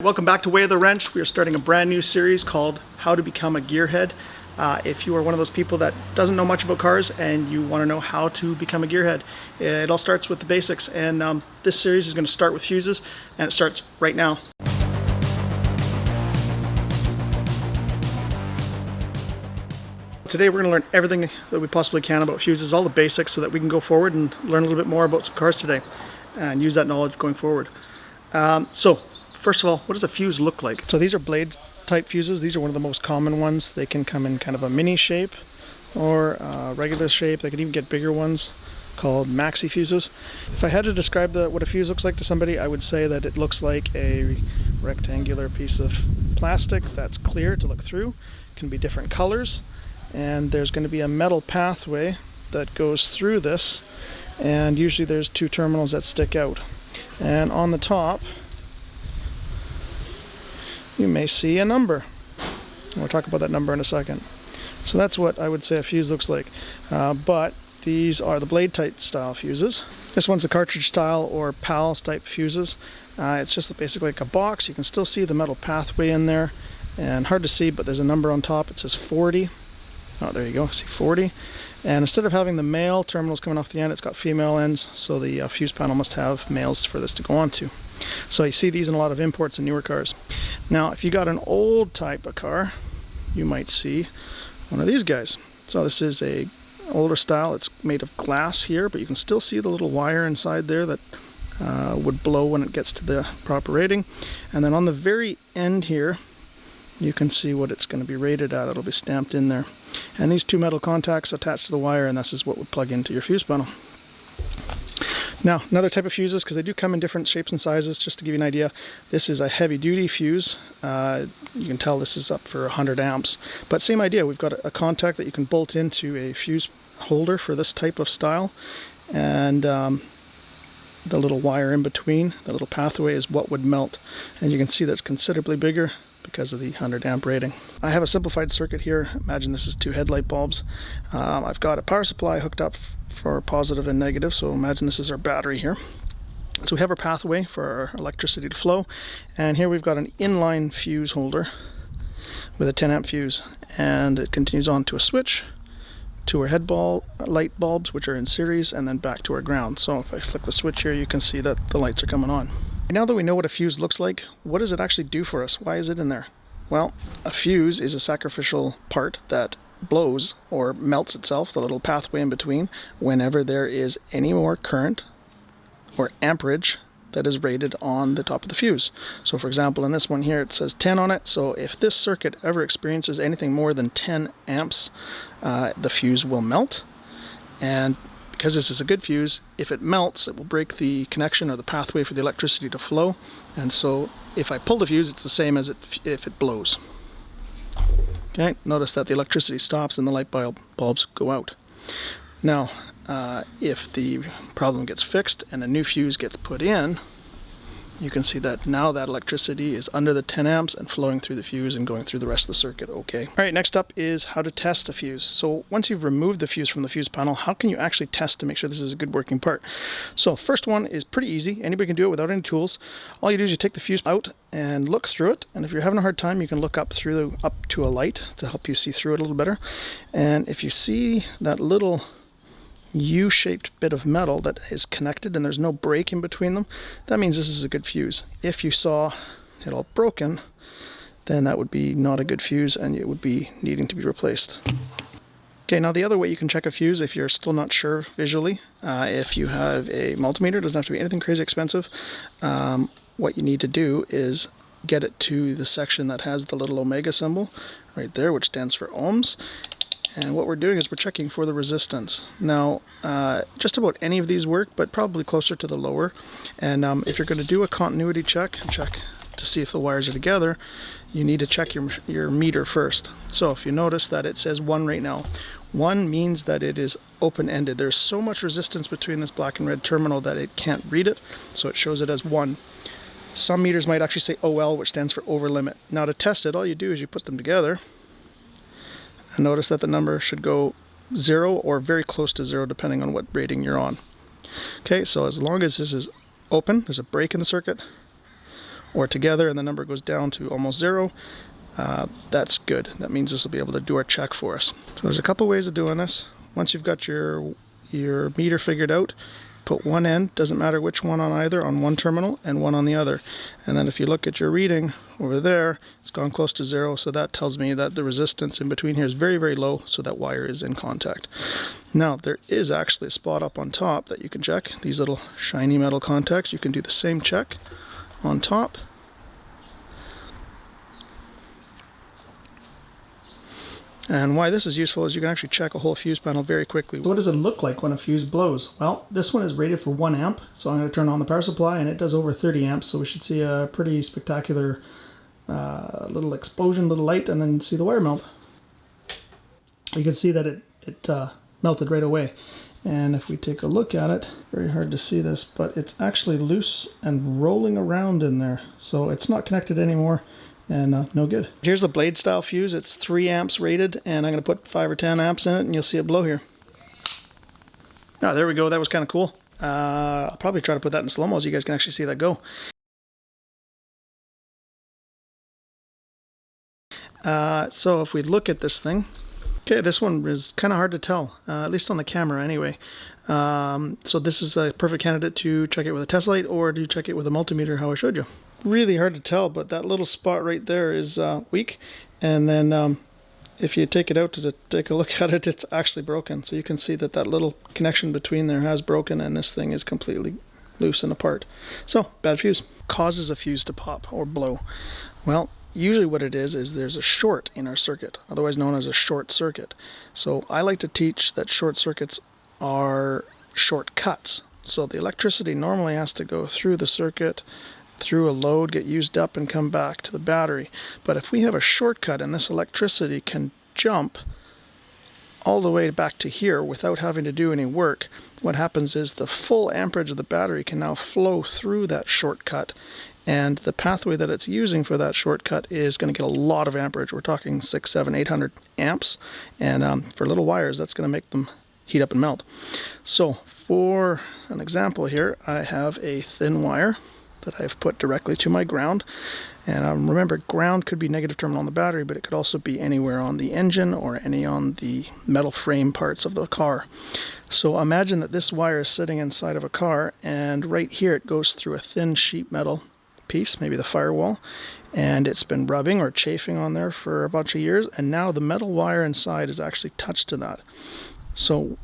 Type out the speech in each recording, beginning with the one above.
Welcome back to Way of the Wrench. We are starting a brand new series called How to Become a Gearhead. If you are one of those people that doesn't know much about cars and you want to know how to become a gearhead, it all starts with the basics. And this series is going to start with fuses, and it starts right now. Today we're going to learn everything that we possibly can about fuses, all the basics, so that we can go forward and learn a little bit more about some cars today and use that knowledge going forward. First of all, what does a fuse look like? So these are blade type fuses. These are one of the most common ones. They can come in kind of a mini shape or a regular shape. They can even get bigger ones called maxi fuses. If I had to describe what a fuse looks like to somebody, I would say that it looks like a rectangular piece of plastic that's clear to look through. It can be different colors, and there's going to be a metal pathway that goes through this, and usually there's two terminals that stick out. And on the top you may see a number. We'll talk about that number in a second. So that's what I would say a fuse looks like. But these are the blade type style fuses. This one's the cartridge style or PALS type fuses. It's just basically like a box. You can still see the metal pathway in there, and hard to see, but there's a number on top. It says 40. Oh, there you go, see 40. And instead of having the male terminals coming off the end, it's got female ends, so the fuse panel must have males for this to go onto. So you see these in a lot of imports and newer cars. Now, if you got an old type of car, you might see one of these guys. So this is a older style. It's made of glass here, but you can still see the little wire inside there that would blow when it gets to the proper rating. And then on the very end here, you can see what it's going to be rated at. It'll be stamped in there. And these two metal contacts attach to the wire, and this is what would plug into your fuse panel. Now, another type of fuses, because they do come in different shapes and sizes, just to give you an idea, this is a heavy-duty fuse. You can tell this is up for 100 amps. But same idea, we've got a contact that you can bolt into a fuse holder for this type of style. And the little wire in between, the little pathway, is what would melt. And you can see that's considerably bigger because of the 100 amp rating. I have a simplified circuit here. Imagine this is two headlight bulbs. I've got a power supply hooked up for positive and negative, so imagine this is our battery here. So we have our pathway for our electricity to flow, and here we've got an inline fuse holder with a 10 amp fuse, and it continues on to a switch, to our light bulbs, which are in series, and then back to our ground. So if I flick the switch here, you can see that the lights are coming on. Now that we know what a fuse looks like, what does it actually do for us? Why is it in there? Well, a fuse is a sacrificial part that blows or melts itself, the little pathway in between, whenever there is any more current or amperage that is rated on the top of the fuse. So for example, in this one here, it says 10 on it. So if this circuit ever experiences anything more than 10 amps, the fuse will melt. And because this is a good fuse, if it melts, it will break the connection or the pathway for the electricity to flow. And so if I pull the fuse, it's the same as if it blows. Okay, notice that the electricity stops and the light bulbs go out. Now, if the problem gets fixed and a new fuse gets put in, you can see that now that electricity is under the 10 amps and flowing through the fuse and going through the rest of the circuit okay. All right, next up is how to test a fuse. So once you've removed the fuse from the fuse panel, how can you actually test to make sure this is a good working part? So first one is pretty easy. Anybody can do it without any tools. All you do is you take the fuse out and look through it. And if you're having a hard time, you can look up to a light to help you see through it a little better. And if you see that little U-shaped bit of metal that is connected and there's no break in between them, that means this is a good fuse. If you saw it all broken, then that would be not a good fuse and it would be needing to be replaced. Okay, now the other way you can check a fuse if you're still not sure visually, if you have a multimeter, it doesn't have to be anything crazy expensive. What you need to do is get it to the section that has the little omega symbol right there, which stands for ohms. And what we're doing is we're checking for the resistance. Now, just about any of these work, but probably closer to the lower. And if you're going to do a continuity check to see if the wires are together, you need to check your meter first. So if you notice that it says 1 right now, 1 means that it is open-ended. There's so much resistance between this black and red terminal that it can't read it, so it shows it as 1. Some meters might actually say OL, which stands for over limit. Now to test it, all you do is you put them together. And notice that the number should go 0 or very close to 0 depending on what rating you're on. Okay, so as long as this is open, there's a break in the circuit, or together and the number goes down to almost 0, that's good. That means this will be able to do our check for us. So there's a couple ways of doing this. Once you've got your meter figured out, put one end, doesn't matter which one on either, on one terminal and one on the other. And then if you look at your reading over there, it's gone close to 0, so that tells me that the resistance in between here is very, very low, so that wire is in contact. Now, there is actually a spot up on top that you can check. These little shiny metal contacts, you can do the same check on top. And why this is useful is you can actually check a whole fuse panel very quickly. So what does it look like when a fuse blows? Well, this one is rated for 1 amp, so I'm going to turn on the power supply and it does over 30 amps, so we should see a pretty spectacular little explosion, little light, and then see the wire melt. You can see that it melted right away. And if we take a look at it, very hard to see this, but it's actually loose and rolling around in there. So it's not connected anymore. And no good. Here's the blade style fuse. It's 3 amps rated, and I'm going to put 5 or 10 amps in it, and you'll see it blow here. Ah, there we go. That was kind of cool. I'll probably try to put that in slow-mo so you guys can actually see that go. So if we look at this thing, okay, this one is kind of hard to tell, at least on the camera anyway. So this is a perfect candidate to check it with a test light or to check it with a multimeter, how I showed you. Really hard to tell, but that little spot right there is weak, and then if you take it out to take a look at it, it's actually broken. So you can see that that little connection between there has broken, and this thing is completely loose and apart. So bad fuse. Causes a fuse to pop or blow. Well, usually what it is there's a short in our circuit, otherwise known as a short circuit. So I like to teach that short circuits are shortcuts. So the electricity normally has to go through the circuit, through a load, get used up, and come back to the battery. But if we have a shortcut and this electricity can jump all the way back to here without having to do any work, what happens is the full amperage of the battery can now flow through that shortcut, and the pathway that it's using for that shortcut is going to get a lot of amperage. We're talking 600, 700, 800 amps, and for little wires, that's going to make them heat up and melt. So for an example here, I have a thin wire that I've put directly to my ground. And remember, ground could be negative terminal on the battery, but it could also be anywhere on the engine or any on the metal frame parts of the car. So imagine that this wire is sitting inside of a car, and right here it goes through a thin sheet metal piece, maybe the firewall, and it's been rubbing or chafing on there for a bunch of years, and now the metal wire inside is actually touched to that. So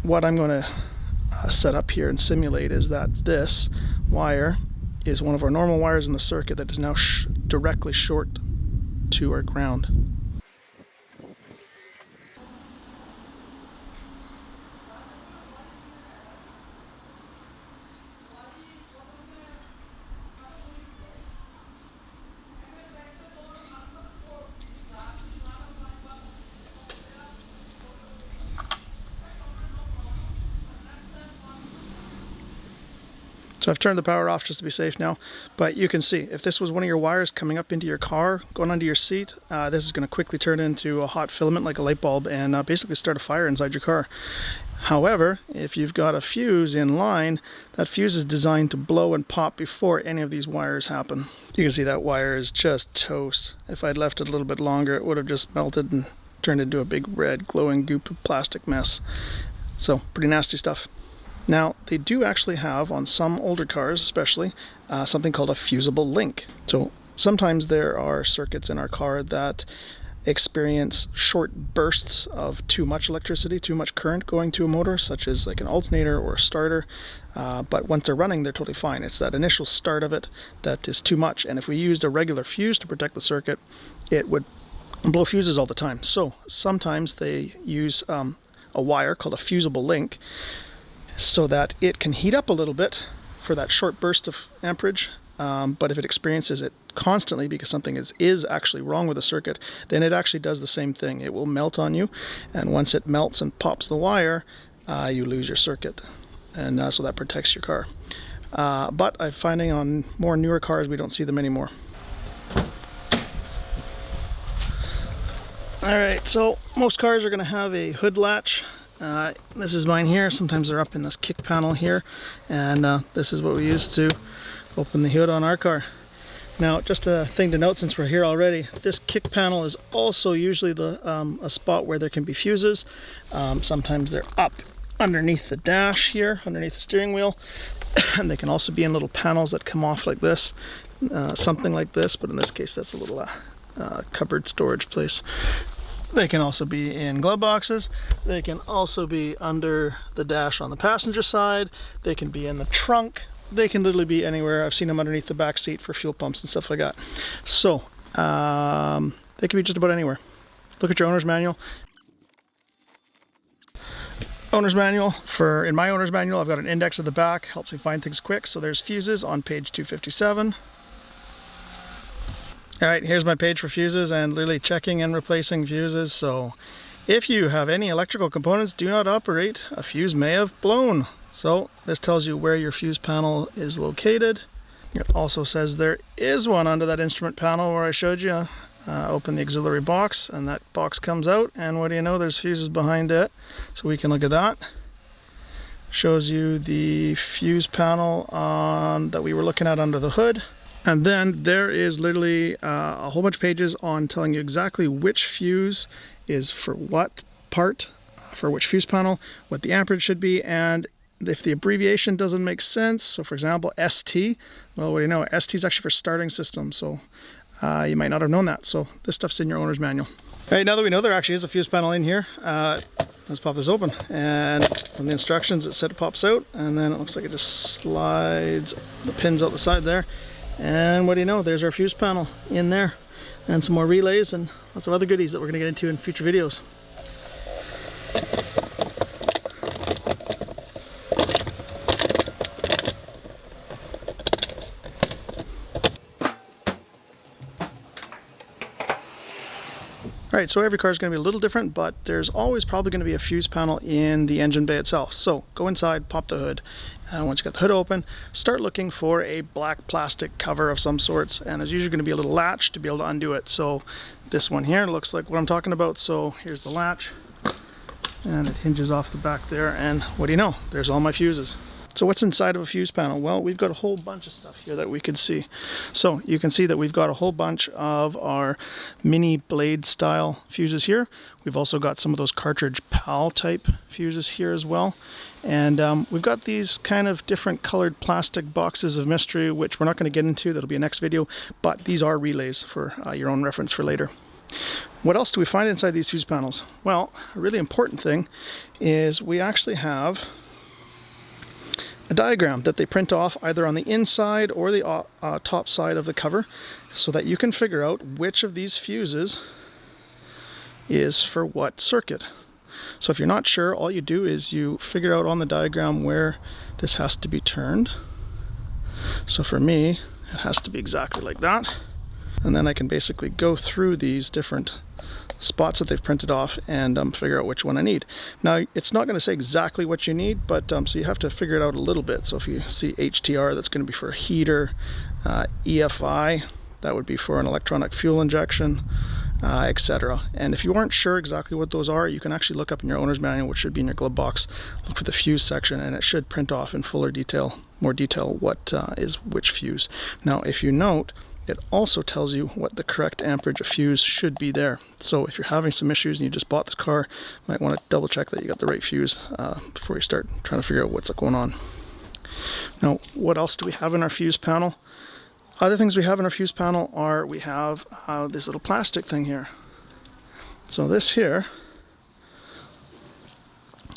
what I'm going to set up here and simulate is that this wire is one of our normal wires in the circuit that is now directly short to our ground. So I've turned the power off just to be safe now, but you can see if this was one of your wires coming up into your car, going under your seat, this is going to quickly turn into a hot filament like a light bulb and basically start a fire inside your car. However, if you've got a fuse in line, that fuse is designed to blow and pop before any of these wires happen. You can see that wire is just toast. If I'd left it a little bit longer, it would have just melted and turned into a big red glowing goop of plastic mess. So pretty nasty stuff. Now, they do actually have, on some older cars especially, something called a fusible link. So sometimes there are circuits in our car that experience short bursts of too much electricity, too much current going to a motor, such as like an alternator or a starter. But once they're running, they're totally fine. It's that initial start of it that is too much. And if we used a regular fuse to protect the circuit, it would blow fuses all the time. So sometimes they use a wire called a fusible link, so that it can heat up a little bit for that short burst of amperage, but if it experiences it constantly because something is actually wrong with the circuit, then it actually does the same thing. It will melt on you, and once it melts and pops the wire, you lose your circuit, and so that protects your car. But I'm finding on more newer cars we don't see them anymore. Alright, so most cars are going to have a hood latch. This is mine here. Sometimes they're up in this kick panel here, and this is what we use to open the hood on our car. Now, just a thing to note since we're here already, this kick panel is also usually a spot where there can be fuses. Sometimes they're up underneath the dash here, underneath the steering wheel, and they can also be in little panels that come off like this, something like this, but in this case that's a little cupboard storage place. They can also be in glove boxes. They can also be under the dash on the passenger side. They can be in the trunk. They can literally be anywhere. I've seen them underneath the back seat for fuel pumps and stuff like that. So they can be just about anywhere. Look at your owner's manual. Owner's manual. In my owner's manual, I've got an index at the back. Helps me find things quick. So there's fuses on page 257. All right, here's my page for fuses and literally checking and replacing fuses. So if you have any electrical components do not operate, a fuse may have blown. So this tells you where your fuse panel is located. It also says there is one under that instrument panel where I showed you. Open the auxiliary box and that box comes out, and what do you know, there's fuses behind it. So we can look at that. Shows you the fuse panel that we were looking at under the hood. And then there is literally a whole bunch of pages on telling you exactly which fuse is for what part, for which fuse panel, what the amperage should be, and if the abbreviation doesn't make sense, so for example, ST, well, what do you know? ST is actually for starting system, so you might not have known that. So this stuff's in your owner's manual. All right, now that we know there actually is a fuse panel in here, let's pop this open. And from the instructions, it said it pops out, and then it looks like it just slides the pins out the side there. And what do you know, there's our fuse panel in there, and some more relays and lots of other goodies that we're going to get into in future videos. Alright, so every car is going to be a little different, but there's always probably going to be a fuse panel in the engine bay itself. So go inside, pop the hood, and once you got the hood open, start looking for a black plastic cover of some sorts, and there's usually going to be a little latch to be able to undo it. So this one here looks like what I'm talking about. So here's the latch, and it hinges off the back there, and what do you know, there's all my fuses. So what's inside of a fuse panel? Well, we've got a whole bunch of stuff here that we can see. So you can see that we've got a whole bunch of our mini blade style fuses here. We've also got some of those cartridge PAL type fuses here as well. And we've got these kind of different colored plastic boxes of mystery, which we're not going to get into. That'll be a next video, but these are relays for your own reference for later. What else do we find inside these fuse panels? Well, a really important thing is we actually have a diagram that they print off either on the inside or the top side of the cover, so that you can figure out which of these fuses is for what circuit. So if you're not sure, all you do is you figure out on the diagram where this has to be turned. So for me, it has to be exactly like that. And then I can basically go through these different spots that they've printed off and figure out which one I need. Now, it's not going to say exactly what you need, but so you have to figure it out a little bit. So if you see HTR, that's going to be for a heater. EFI, that would be for an electronic fuel injection, etc. And if you aren't sure exactly what those are, you can actually look up in your owner's manual, which should be in your glove box. Look for the fuse section, and it should print off in more detail what is which fuse. Now, if you note, it also tells you what the correct amperage of fuse should be there. So if you're having some issues and you just bought this car, you might want to double check that you got the right fuse before you start trying to figure out what's going on. Now, what else do we have in our fuse panel? Other things we have in our fuse panel are we have this little plastic thing here. So this here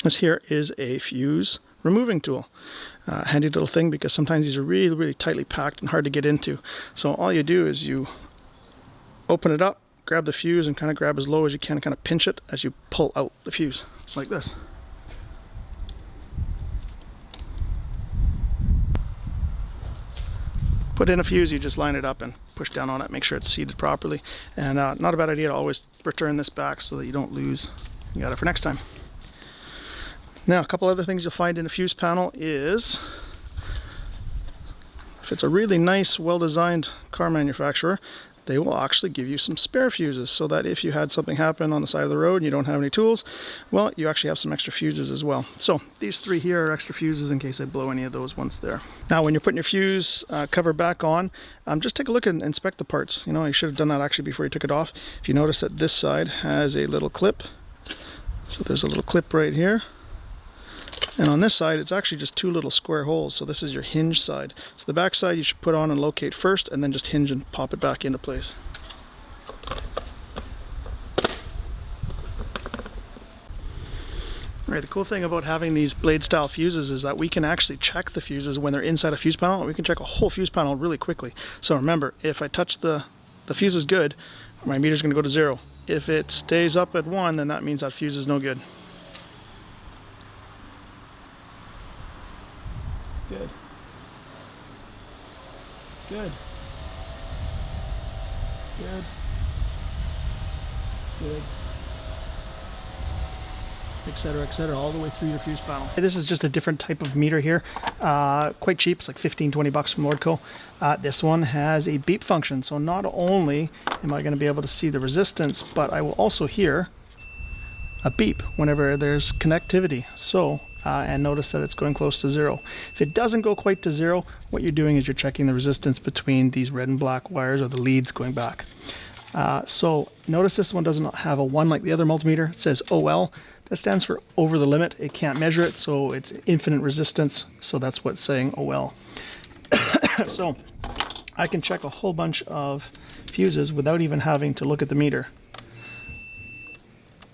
is a fuse removing tool. Handy little thing, because sometimes these are really, really tightly packed and hard to get into. So all you do is you open it up, grab the fuse, and kind of grab as low as you can, kind of pinch it as you pull out the fuse, like this. Put in a fuse, you just line it up and push down on it, make sure it's seated properly. And not a bad idea to always return this back so that you don't lose. You got it for next time. Now, a couple other things you'll find in a fuse panel is, if it's a really nice, well-designed car manufacturer, they will actually give you some spare fuses, so that if you had something happen on the side of the road and you don't have any tools, well, you actually have some extra fuses as well. So these 3 here are extra fuses in case I blow any of those ones there. Now when you're putting your fuse cover back on, just take a look and inspect the parts. You know, you should have done that actually before you took it off. If you notice that this side has a little clip, so there's a little clip right here. And on this side, it's actually just 2 little square holes, so this is your hinge side. So the back side you should put on and locate first, and then just hinge and pop it back into place. Alright, the cool thing about having these blade style fuses is that we can actually check the fuses when they're inside a fuse panel, and we can check a whole fuse panel really quickly. So remember, if I touch the fuse is good, my meter's going to go to 0. If it stays up at 1, then that means that fuse is no good. Good. Good. Good. Good. Etc., all the way through your fuse panel. This is just a different type of meter here. Quite cheap, it's like 15-20 bucks from Lordco. This one has a beep function, so not only am I going to be able to see the resistance, but I will also hear a beep whenever there's connectivity. So and notice that it's going close to 0. If it doesn't go quite to 0, what you're doing is you're checking the resistance between these red and black wires, or the leads going back. So notice this one does not have a 1 like the other multimeter. It says OL. That stands for over the limit. It can't measure it, so it's infinite resistance. So that's what's saying OL. So I can check a whole bunch of fuses without even having to look at the meter.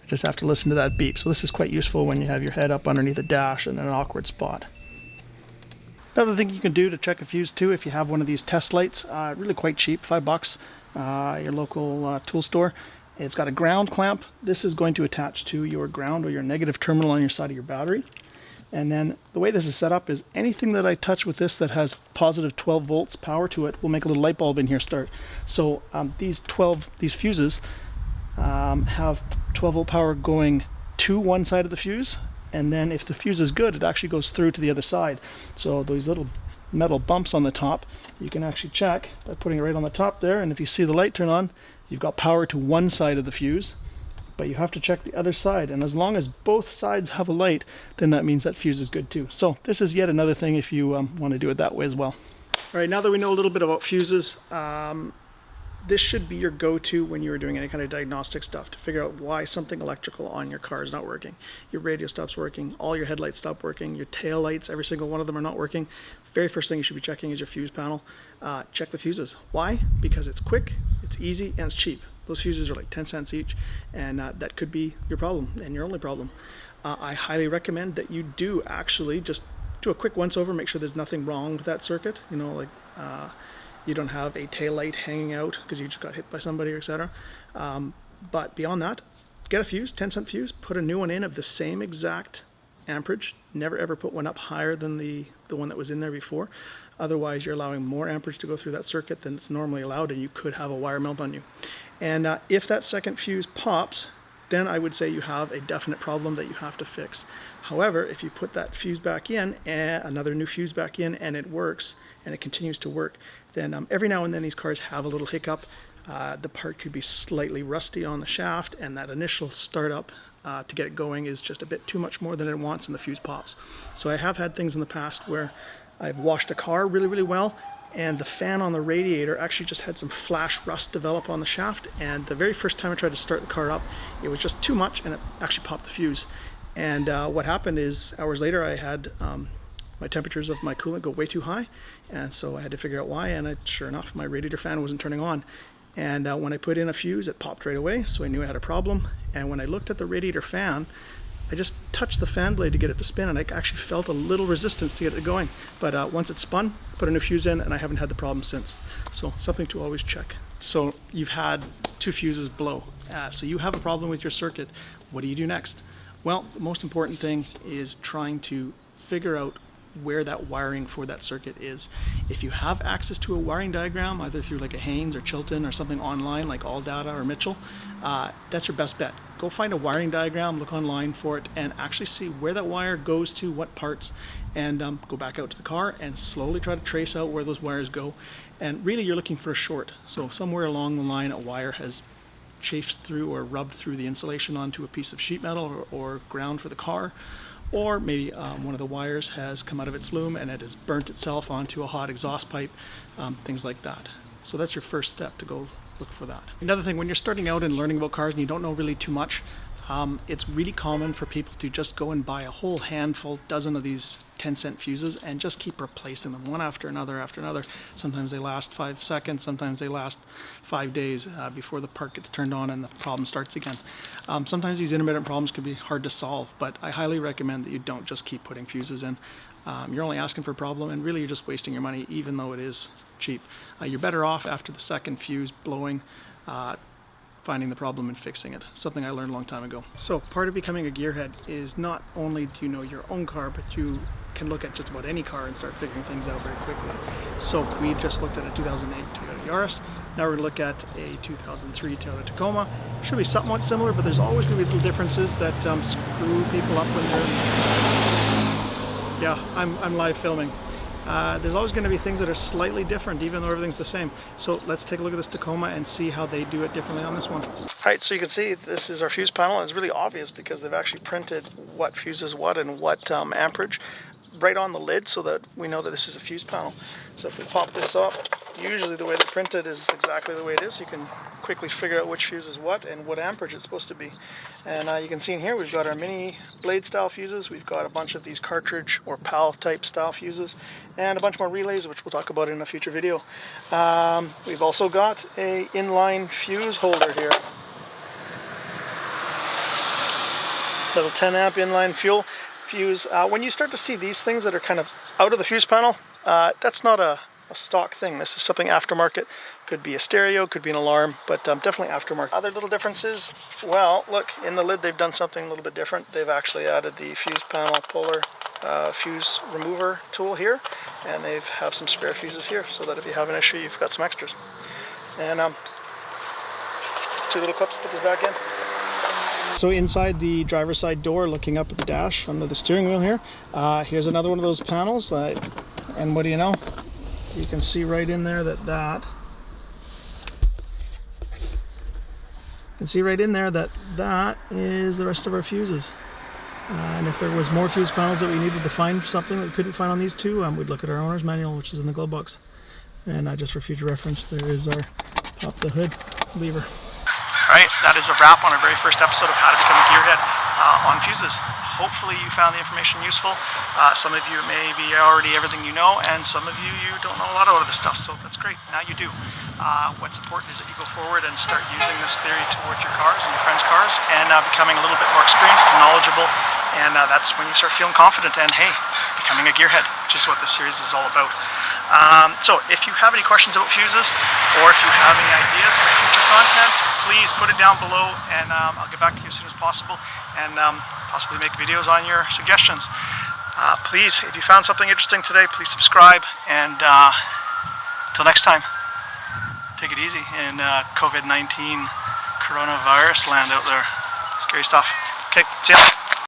Just have to listen to that beep. So this is quite useful when you have your head up underneath a dash in an awkward spot. Another thing you can do to check a fuse too, if you have one of these test lights, really quite cheap, $5, your local tool store. It's got a ground clamp. This is going to attach to your ground or your negative terminal on your side of your battery. And then the way this is set up is anything that I touch with this that has positive 12 volts power to it will make a little light bulb in here start. So these fuses have 12 volt power going to one side of the fuse, and then if the fuse is good, it actually goes through to the other side. So those little metal bumps on the top, you can actually check by putting it right on the top there, and if you see the light turn on, you've got power to one side of the fuse, but you have to check the other side, and as long as both sides have a light, then that means that fuse is good too. So this is yet another thing if you want to do it that way as well. All right, now that we know a little bit about fuses, this should be your go-to when you are doing any kind of diagnostic stuff to figure out why something electrical on your car is not working. Your radio stops working, all your headlights stop working, your tail lights, every single one of them are not working. Very first thing you should be checking is your fuse panel. Check the fuses. Why? Because it's quick, it's easy, and it's cheap. Those fuses are like 10 cents each, and that could be your problem and your only problem. I highly recommend that you do actually just do a quick once over, make sure there's nothing wrong with that circuit, you know, like you don't have a tail light hanging out because you just got hit by somebody, or etc. But beyond that, get a fuse, 10-cent fuse, put a new one in of the same exact amperage. Never ever put one up higher than the one that was in there before. Otherwise, you're allowing more amperage to go through that circuit than it's normally allowed, and you could have a wire melt on you. And if that second fuse pops, then I would say you have a definite problem that you have to fix. However, if you put that fuse back in, and another new fuse back in, and it works, and it continues to work, then every now and then these cars have a little hiccup. The part could be slightly rusty on the shaft, and that initial startup to get it going is just a bit too much more than it wants, and the fuse pops. So I have had things in the past where I've washed a car really, really well, and the fan on the radiator actually just had some flash rust develop on the shaft, and the very first time I tried to start the car up, it was just too much, and it actually popped the fuse. And what happened is, hours later, I had my temperatures of my coolant go way too high, and so I had to figure out why, and sure enough, my radiator fan wasn't turning on. And when I put in a fuse, it popped right away, so I knew I had a problem. And when I looked at the radiator fan, I just touched the fan blade to get it to spin, and I actually felt a little resistance to get it going. But once it spun, I put a new fuse in, and I haven't had the problem since. So something to always check. So you've had 2 fuses blow. So you have a problem with your circuit. What do you do next? Well, the most important thing is trying to figure out where that wiring for that circuit is. If you have access to a wiring diagram, either through like a Haynes or Chilton or something online like AllData or Mitchell, that's your best bet. Go find a wiring diagram, look online for it, and actually see where that wire goes to, what parts, and go back out to the car and slowly try to trace out where those wires go. And really you're looking for a short. So somewhere along the line a wire has chafed through or rubbed through the insulation onto a piece of sheet metal or ground for the car, or maybe one of the wires has come out of its loom and it has burnt itself onto a hot exhaust pipe, things like that. So that's your first step, to go look for that. Another thing, when you're starting out and learning about cars and you don't know really too much, it's really common for people to just go and buy a whole handful, dozen of these 10-cent fuses and just keep replacing them one after another after another. Sometimes they last 5 seconds, sometimes they last 5 days before the part gets turned on and the problem starts again. Sometimes these intermittent problems can be hard to solve, but I highly recommend that you don't just keep putting fuses in. You're only asking for a problem, and really you're just wasting your money, even though it is cheap. You're better off after the second fuse blowing, finding the problem and fixing it. Something I learned a long time ago. So part of becoming a gearhead is not only do you know your own car, but you can look at just about any car and start figuring things out very quickly. So we just looked at a 2008 Toyota Yaris. Now we're going to look at a 2003 Toyota Tacoma. Should be somewhat similar, but there's always going to be little differences that screw people up when they're... Yeah, I'm live filming. There's always going to be things that are slightly different, even though everything's the same. So let's take a look at this Tacoma and see how they do it differently on this one. Alright, so you can see this is our fuse panel. It's really obvious because they've actually printed what fuses what and what amperage right on the lid, so that we know that this is a fuse panel. So if we pop this up, usually the way they print it is exactly the way it is. You can quickly figure out which fuse is what and what amperage it's supposed to be. And you can see in here we've got our mini blade style fuses, we've got a bunch of these cartridge or PAL type style fuses, and a bunch more relays, which we'll talk about in a future video. We've also got a inline fuse holder here. Little 10 amp inline fuel fuse. When you start to see these things that are kind of out of the fuse panel, that's not a stock thing. This is something aftermarket. Could be a stereo, could be an alarm, but definitely aftermarket. Other little differences, well, look, in the lid they've done something a little bit different. They've actually added the fuse panel puller fuse remover tool here, and they have some spare fuses here, so that if you have an issue, you've got some extras. And 2 little clips, put this back in. So inside the driver's side door, looking up at the dash under the steering wheel here, here's another one of those panels, and what do you know? You can see right in there that is the rest of our fuses. And if there was more fuse panels that we needed to find something that we couldn't find on these two, we'd look at our owner's manual, which is in the glove box. And just for future reference, there is our pop the hood lever. Alright, that is a wrap on our very first episode of How to Become a Gearhead on fuses. Hopefully you found the information useful. Some of you may be already everything you know, and some of you don't know a lot of this stuff, so that's great. Now you do. What's important is that you go forward and start using this theory towards your cars and your friends' cars, and becoming a little bit more experienced and knowledgeable, and that's when you start feeling confident and, hey, becoming a gearhead, which is what this series is all about. So if you have any questions about fuses, or if you have any ideas for future content, please put it down below, and I'll get back to you as soon as possible, and possibly make videos on your suggestions. Please, if you found something interesting today, please subscribe, and till next time, take it easy in COVID-19 coronavirus land out there. Scary stuff. Okay, see ya.